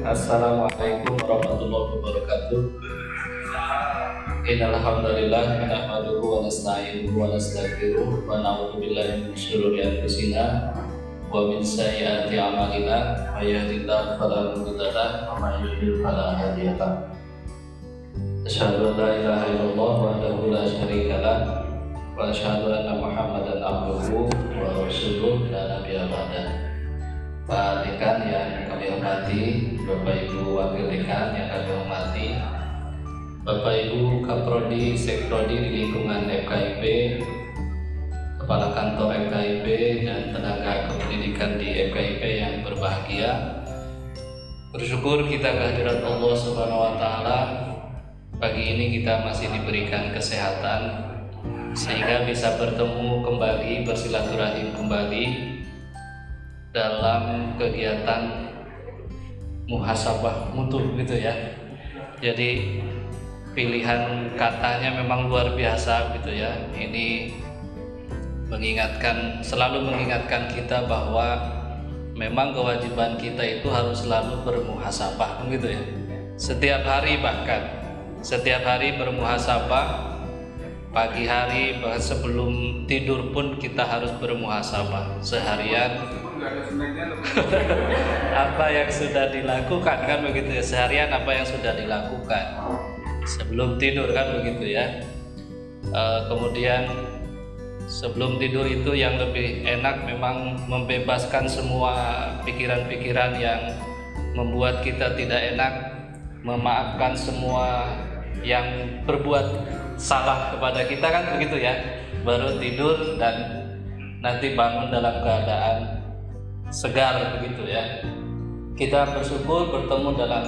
Assalamualaikum warahmatullahi wabarakatuh. Innal hamdalillah nahmaduhu wa nasta'inuhu wa nastaghfiruh wa na'udzu billahi min syururi anfusina wa min sayyiati a'malina may yahdihillahu fala mudilla lahu wa may yudlil fala hadiya lahu. Asyhadu an la ilaha illallah wahdahu la syarika lahu wa asyhadu anna Muhammadan abduhu wa rasuluh la nabiyya ba'da. Pak Dekan yang kami hormati, Bapak Ibu Wakil Dekan yang kami hormati, Bapak Ibu Kaprodi, Sekprodi di lingkungan FKIP, Kepala Kantor FKIP dan tenaga kependidikan di FKIP yang berbahagia. Bersyukur kita kehadirat Allah Subhanahu wa Ta'ala. Pagi ini kita masih diberikan kesehatan sehingga bisa bertemu kembali, bersilaturahim kembali dalam kegiatan muhasabah mutu gitu ya. Jadi pilihan katanya memang luar biasa gitu ya. Ini selalu mengingatkan kita bahwa memang kewajiban kita itu harus selalu bermuhasabah gitu ya. Setiap hari bermuhasabah. Pagi hari sebelum tidur pun kita harus bermuhasabah seharian apa yang sudah dilakukan kan begitu ya, seharian apa yang sudah dilakukan sebelum tidur kan begitu ya. Kemudian sebelum tidur itu yang lebih enak memang membebaskan semua pikiran-pikiran yang membuat kita tidak enak, memaafkan semua yang berbuat salah kepada kita kan begitu ya, baru tidur dan nanti bangun dalam keadaan segar begitu ya. Kita bersyukur bertemu dalam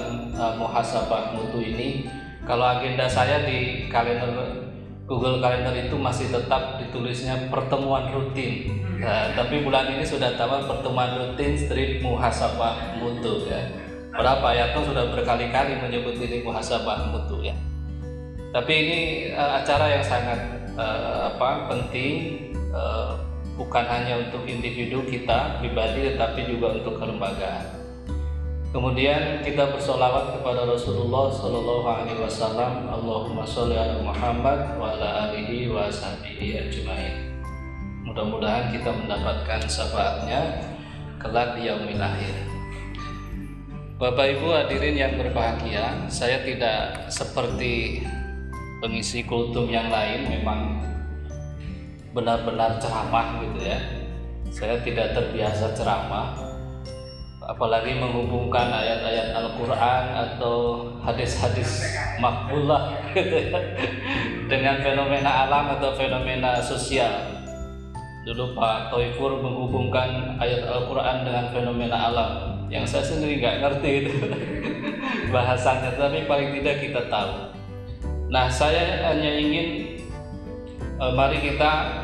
muhasabah mutu ini. Kalau agenda saya di kalender Google Calendar itu masih tetap ditulisnya pertemuan rutin. Nah, tapi bulan ini sudah tambah pertemuan rutin strip muhasabah mutu ya. Padahal Pak Yato sudah berkali-kali menyebut ini muhasabah mutu ya. Tapi ini acara yang sangat penting, bukan hanya untuk individu kita pribadi, tetapi juga untuk kelembagaan. Kemudian kita bersolawat kepada Rasulullah Shallallahu Alaihi Wasallam. Allahumma sholli ala Muhammad wa ala alihi wa sahbihi ajmain. Mudah-mudahan kita mendapatkan syafaatnya kelak di yaumil akhir. Bapak Ibu hadirin yang berbahagia, saya tidak seperti pengisi kultum yang lain memang benar-benar ceramah gitu ya. Saya tidak terbiasa ceramah, apalagi menghubungkan ayat-ayat Al-Quran atau hadis-hadis makbulah gitu ya, dengan fenomena alam atau fenomena sosial. Dulu Pak Toifur menghubungkan ayat Al-Quran dengan fenomena alam yang saya sendiri nggak ngerti itu bahasanya, tapi paling tidak kita tahu. Nah, saya hanya ingin mari kita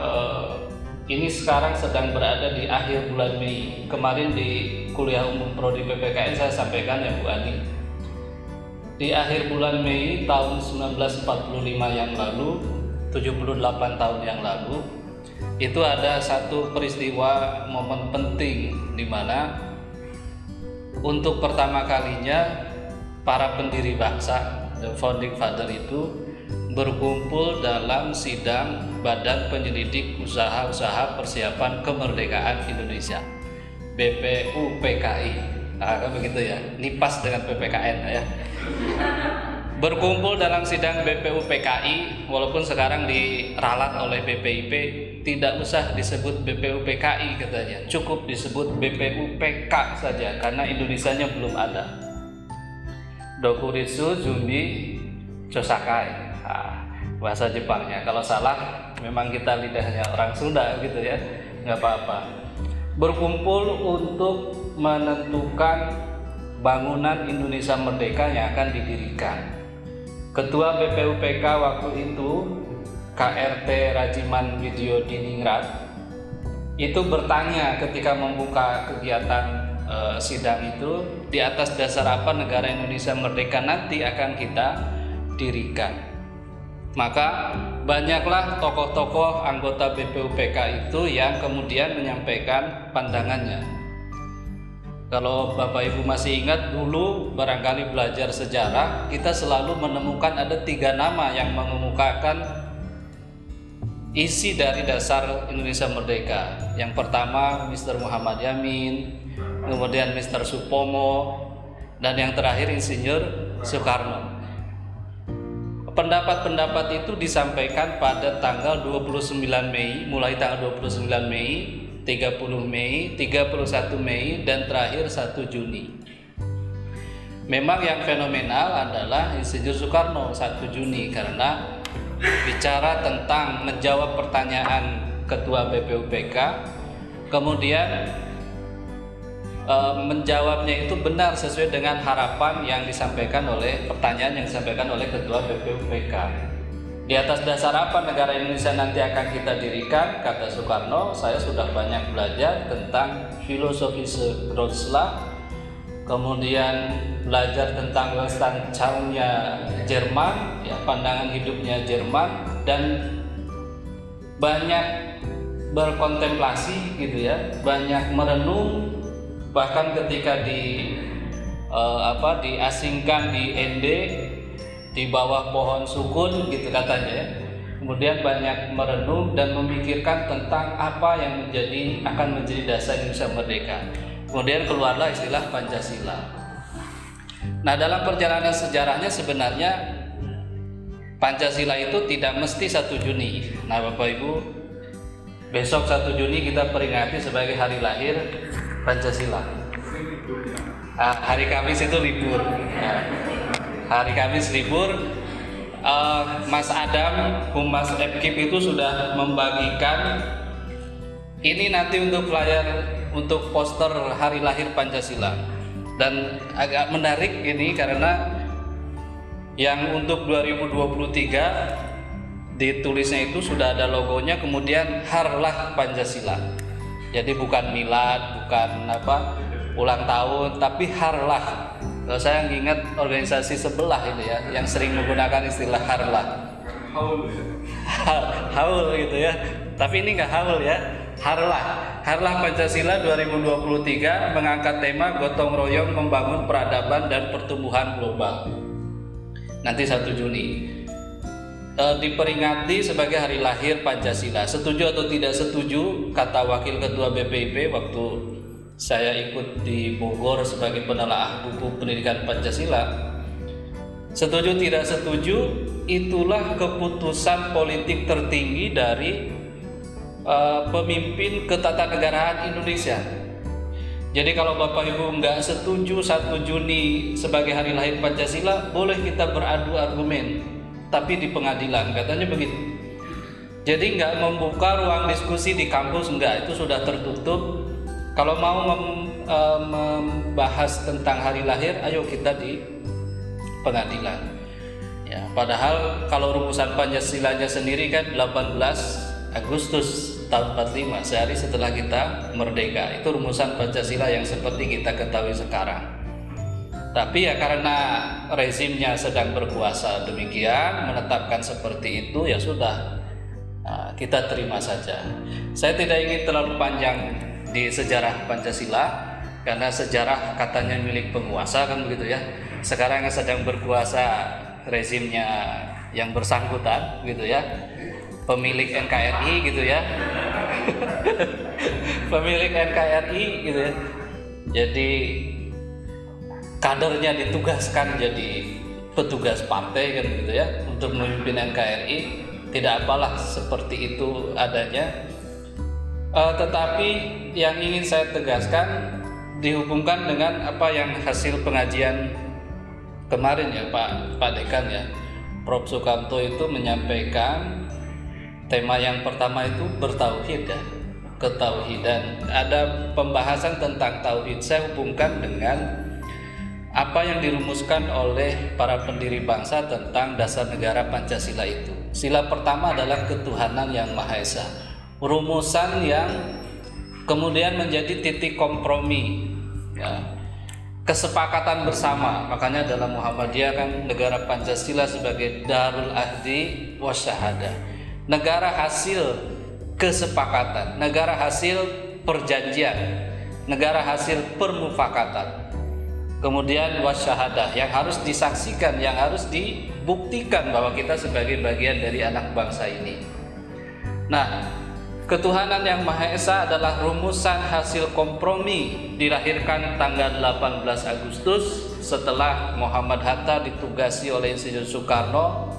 ini sekarang sedang berada di akhir bulan Mei. Kemarin di kuliah umum prodi PPKN saya sampaikan ya Bu Ani, di akhir bulan Mei tahun 1945 yang lalu, 78 tahun yang lalu, itu ada satu peristiwa momen penting di mana untuk pertama kalinya para pendiri bangsa, the founding father itu berkumpul dalam sidang Badan Penyelidik Usaha-Usaha Persiapan Kemerdekaan Indonesia, BPUPKI. Nah, kan begitu ya, ini pas dengan PPKN ya. Berkumpul dalam sidang BPUPKI, walaupun sekarang diralat oleh BPIP, tidak usah disebut BPUPKI katanya, cukup disebut BPUPK saja karena Indonesianya belum ada. Dokuritsu Jumbi Chosakai, bahasa Jepangnya. Kalau salah memang kita lidahnya orang Sunda gitu ya, nggak apa-apa. Berkumpul untuk menentukan bangunan Indonesia Merdeka yang akan didirikan. Ketua BPUPK waktu itu KRT Rajiman Widyodiningrat itu bertanya ketika membuka kegiatan sidang itu, di atas dasar apa negara Indonesia merdeka nanti akan kita dirikan. Maka banyaklah tokoh-tokoh anggota BPUPK itu yang kemudian menyampaikan pandangannya. Kalau Bapak Ibu masih ingat dulu barangkali belajar sejarah, kita selalu menemukan ada 3 nama yang mengemukakan isi dari dasar Indonesia Merdeka. Yang pertama Mr. Muhammad Yamin, kemudian Mr. Supomo, dan yang terakhir Insinyur Soekarno. Pendapat-pendapat itu disampaikan pada tanggal 29 Mei, mulai tanggal 29 Mei, 30 Mei, 31 Mei, dan terakhir 1 Juni. Memang yang fenomenal adalah Insinyur Soekarno 1 Juni karena bicara tentang menjawab pertanyaan Ketua BPUPK, kemudian menjawabnya itu benar sesuai dengan harapan yang disampaikan oleh pertanyaan yang disampaikan oleh Ketua BPUPK. Di atas dasar apa negara Indonesia nanti akan kita dirikan, kata Soekarno, saya sudah banyak belajar tentang filosofi Grossla, kemudian belajar tentang Weltanschauung-nya Jerman, ya, pandangan hidupnya Jerman, dan banyak berkontemplasi gitu ya, banyak merenung. Bahkan ketika diasingkan di ND di bawah pohon sukun gitu katanya ya. Kemudian banyak merenung dan memikirkan tentang apa yang akan menjadi dasar Indonesia Merdeka. Kemudian keluarlah istilah Pancasila. Nah, dalam perjalanan sejarahnya sebenarnya Pancasila itu tidak mesti 1 Juni. Nah, Bapak Ibu, besok 1 Juni kita peringati sebagai hari lahir Pancasila. Hari Kamis itu libur. Hari Kamis libur. Mas Adam, Humas FKIP itu sudah membagikan ini nanti untuk flyer untuk poster hari lahir Pancasila. Dan agak menarik ini karena yang untuk 2023 ditulisnya itu sudah ada logonya, kemudian Harlah Pancasila. Jadi bukan milad, bukan ulang tahun, tapi harlah. Kalau saya ingat organisasi sebelah itu ya, yang sering menggunakan istilah harlah. Haul gitu ya. Tapi ini nggak haul ya, harlah. Harlah Pancasila 2023 mengangkat tema gotong royong membangun peradaban dan pertumbuhan global. Nanti 1 Juni. Diperingati sebagai hari lahir Pancasila. Setuju atau tidak setuju, kata Wakil Ketua BPIP waktu saya ikut di Bogor sebagai penelaah buku pendidikan Pancasila. Setuju tidak setuju, itulah keputusan politik tertinggi dari pemimpin ketatanegaraan Indonesia. Jadi kalau Bapak Ibu nggak setuju 1 Juni sebagai hari lahir Pancasila, boleh kita beradu argumen, tapi di pengadilan, katanya begitu. Jadi nggak membuka ruang diskusi di kampus, enggak, itu sudah tertutup. Kalau mau membahas tentang hari lahir, ayo kita di pengadilan. Ya, padahal kalau rumusan Pancasilanya sendiri kan 18 Agustus tahun 45, sehari setelah kita merdeka. Itu rumusan Pancasila yang seperti kita ketahui sekarang. Tapi ya karena rezimnya sedang berkuasa demikian, menetapkan seperti itu, ya sudah, kita terima saja. Saya tidak ingin terlalu panjang di sejarah Pancasila, karena sejarah katanya milik penguasa kan begitu ya. Sekarang yang sedang berkuasa rezimnya yang bersangkutan gitu ya, pemilik NKRI gitu ya. Pemilik NKRI gitu ya. Jadi kadernya ditugaskan jadi petugas partai kan gitu ya, untuk memimpin NKRI. Tidak apalah, seperti itu adanya. Tetapi yang ingin saya tegaskan dihubungkan dengan apa yang hasil pengajian kemarin ya Pak Dekan ya, Prof. Sukamto itu menyampaikan tema yang pertama itu bertauhid ya, ketauhidan. Ada pembahasan tentang tauhid, saya hubungkan dengan apa yang dirumuskan oleh para pendiri bangsa tentang dasar negara Pancasila itu. Sila pertama adalah ketuhanan yang Maha Esa. Rumusan yang kemudian menjadi titik kompromi ya, kesepakatan bersama. Makanya dalam Muhammadiyah kan negara Pancasila sebagai Darul Ahdi Wasyahadah, negara hasil kesepakatan, negara hasil perjanjian. negara hasil permufakatan. Kemudian wasyahadah, yang harus disaksikan, yang harus dibuktikan bahwa kita sebagai bagian dari anak bangsa ini. Nah, ketuhanan yang Maha Esa adalah rumusan hasil kompromi dilahirkan tanggal 18 Agustus setelah Muhammad Hatta ditugasi oleh Insinyur Soekarno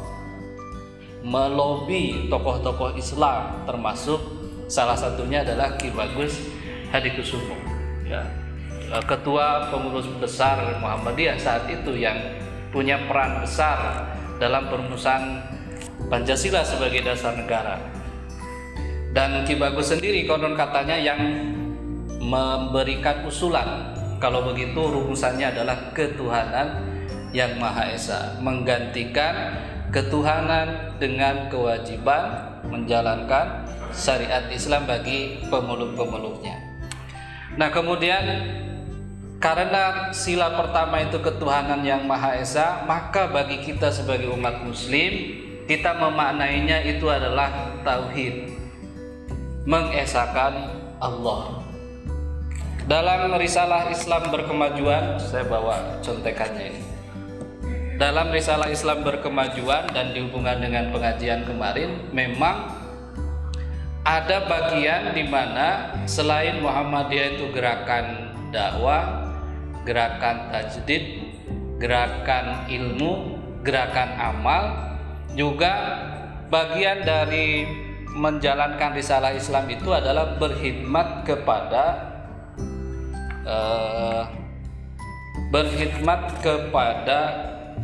melobi tokoh-tokoh Islam, termasuk salah satunya adalah Ki Bagus Hadikusumo, ya, ketua pengurus besar Muhammadiyah saat itu, yang punya peran besar dalam perumusan Pancasila sebagai dasar negara. Dan Ki Bagus sendiri konon katanya yang memberikan usulan, kalau begitu rumusannya adalah ketuhanan yang Maha Esa, menggantikan ketuhanan dengan kewajiban menjalankan syariat Islam bagi pemeluk-pemeluknya. Nah, kemudian karena sila pertama itu ketuhanan yang Maha Esa, maka bagi kita sebagai umat muslim, kita memaknainya itu adalah tauhid, mengesakan Allah. Dalam risalah Islam berkemajuan, saya bawa contekannya ini. Dalam risalah Islam berkemajuan dan dihubungkan dengan pengajian kemarin, memang ada bagian di mana selain Muhammadiyah itu gerakan dakwah, gerakan tajdid, gerakan ilmu, gerakan amal, juga bagian dari menjalankan risalah Islam itu adalah berkhidmat kepada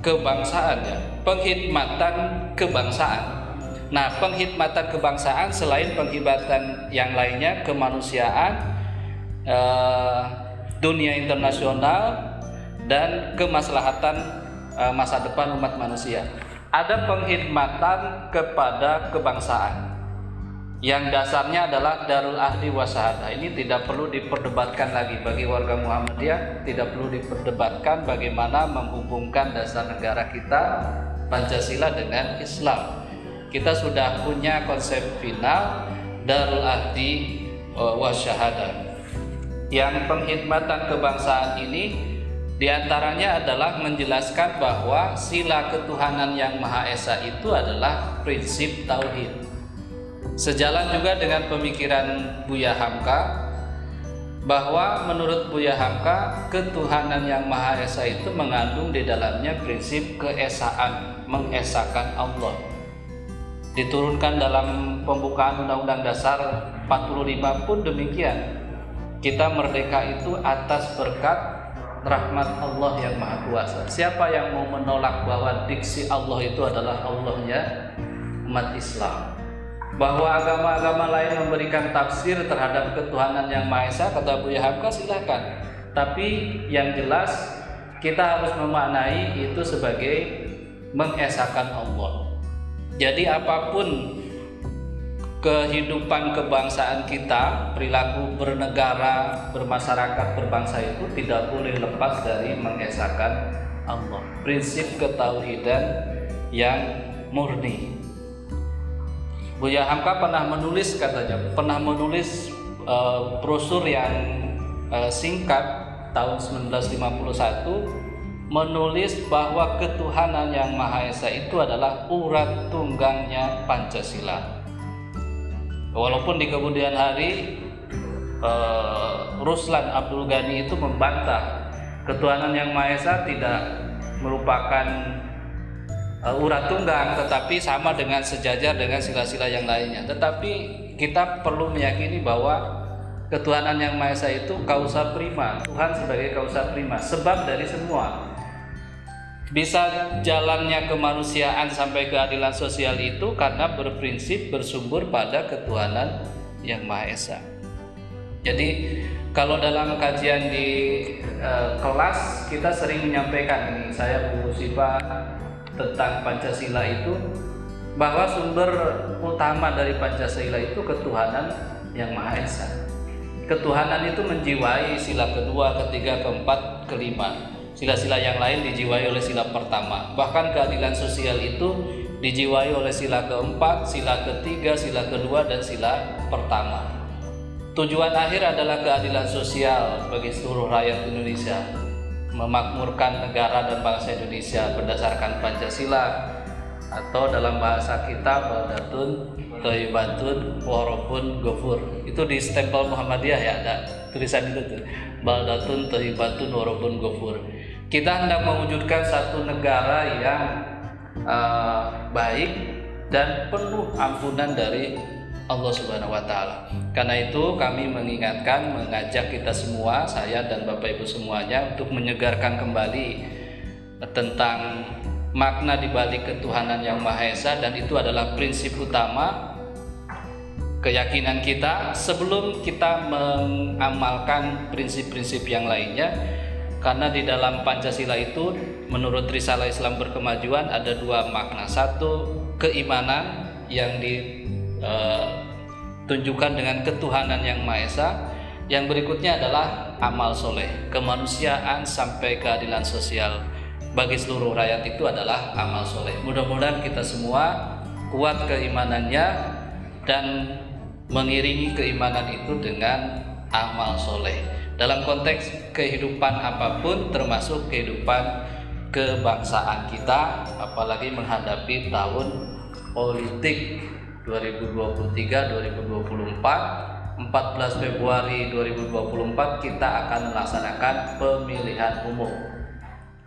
kebangsaan, ya, penghidmatan kebangsaan. Nah, penghidmatan kebangsaan selain penghidmatan yang lainnya, kemanusiaan, dunia internasional, dan kemaslahatan masa depan umat manusia. Ada penghidmatan kepada kebangsaan yang dasarnya adalah Darul Ahdi Wasyahadah. Ini tidak perlu diperdebatkan lagi bagi warga Muhammadiyah, tidak perlu diperdebatkan bagaimana menghubungkan dasar negara kita Pancasila dengan Islam. Kita sudah punya konsep final Darul Ahdi Wasyahadah. Yang penghidmatan kebangsaan ini diantaranya adalah menjelaskan bahwa sila ketuhanan yang Maha Esa itu adalah prinsip tauhid. Sejalan juga dengan pemikiran Buya Hamka, bahwa menurut Buya Hamka, ketuhanan yang Maha Esa itu mengandung di dalamnya prinsip keesaan, mengesakan Allah. Diturunkan dalam pembukaan Undang-Undang Dasar 45 pun demikian. Kita merdeka itu atas berkat rahmat Allah yang Maha Kuasa. Siapa yang mau menolak bahwa diksi Allah itu adalah Allahnya umat Islam? Bahwa agama-agama lain memberikan tafsir terhadap ketuhanan yang Maha Esa, kata Buya Hamka, silakan. Tapi yang jelas kita harus memaknai itu sebagai mengesakan Allah. Jadi apapun kehidupan kebangsaan kita, perilaku bernegara, bermasyarakat, berbangsa itu tidak boleh lepas dari mengesakan Allah. Prinsip ketauhidan yang murni. Buya Hamka pernah menulis, katanya, brosur yang singkat tahun 1951, menulis bahwa ketuhanan yang Maha Esa itu adalah urat tunggangnya Pancasila. Walaupun di kemudian hari Ruslan Abdul Ghani itu membantah ketuhanan yang Maha Esa tidak merupakan urat tunggang, tetapi sama dengan sejajar dengan sila-sila yang lainnya. Tetapi kita perlu meyakini bahwa ketuhanan yang Maha Esa itu kausa prima, Tuhan sebagai kausa prima, sebab dari semua. Bisa jalannya kemanusiaan sampai keadilan sosial itu karena berprinsip bersumber pada ketuhanan yang Maha Esa. Jadi kalau dalam kajian di kelas kita sering menyampaikan ini, saya Bu Sipa, tentang Pancasila itu, bahwa sumber utama dari Pancasila itu ketuhanan yang Maha Esa. Ketuhanan itu menjiwai sila kedua, ketiga, keempat, kelima. Sila-sila yang lain dijiwai oleh sila pertama. Bahkan keadilan sosial itu dijiwai oleh sila keempat, sila ketiga, sila kedua, dan sila pertama. Tujuan akhir adalah keadilan sosial bagi seluruh rakyat Indonesia, memakmurkan negara dan bangsa Indonesia berdasarkan Pancasila, atau dalam bahasa kita baldatun thayyibatun warabun ghafur. Itu di stempel Muhammadiyah ya, ada tulisan itu tuh, baldatun thayyibatun warabun ghafur. Kita hendak mewujudkan satu negara yang baik dan penuh ampunan dari Allah Subhanahu wa taala. Karena itu kami mengajak kita semua, saya dan Bapak Ibu semuanya, untuk menyegarkan kembali tentang makna di balik ketuhanan yang Maha Esa, dan itu adalah prinsip utama keyakinan kita sebelum kita mengamalkan prinsip-prinsip yang lainnya. Karena di dalam Pancasila itu menurut Risalah Islam Berkemajuan ada dua makna. Satu, keimanan yang ditunjukkan dengan ketuhanan yang Maha Esa. Yang berikutnya adalah amal soleh, kemanusiaan sampai keadilan sosial bagi seluruh rakyat itu adalah amal soleh. Mudah-mudahan kita semua kuat keimanannya dan mengiringi keimanan itu dengan amal soleh dalam konteks kehidupan apapun, termasuk kehidupan kebangsaan kita, apalagi menghadapi tahun politik 2023-2024. 14 Februari 2024 kita akan melaksanakan pemilihan umum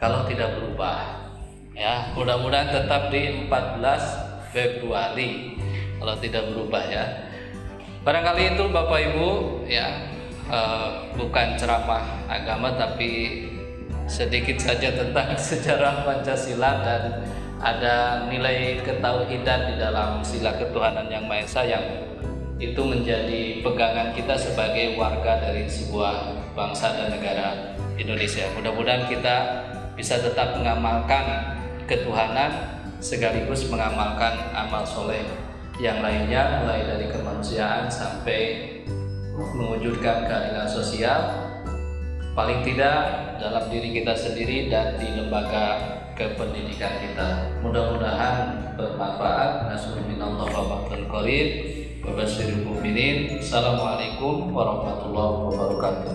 kalau tidak berubah ya, mudah-mudahan tetap di 14 Februari kalau tidak berubah ya. Barangkali itu Bapak Ibu ya, bukan ceramah agama tapi sedikit saja tentang sejarah Pancasila, dan ada nilai ketauhidan di dalam sila ketuhanan yang Maha Esa yang itu menjadi pegangan kita sebagai warga dari sebuah bangsa dan negara Indonesia. Mudah-mudahan kita bisa tetap mengamalkan ketuhanan sekaligus mengamalkan amal soleh yang lainnya, mulai dari kemanusiaan sampai mewujudkan keadilan sosial, paling tidak dalam diri kita sendiri dan di lembaga kependidikan kita. Mudah-mudahan bermanfaat. Nasrul minallah wa fathul qarib wa basyiril mu'minin. Assalamualaikum warahmatullahi wabarakatuh.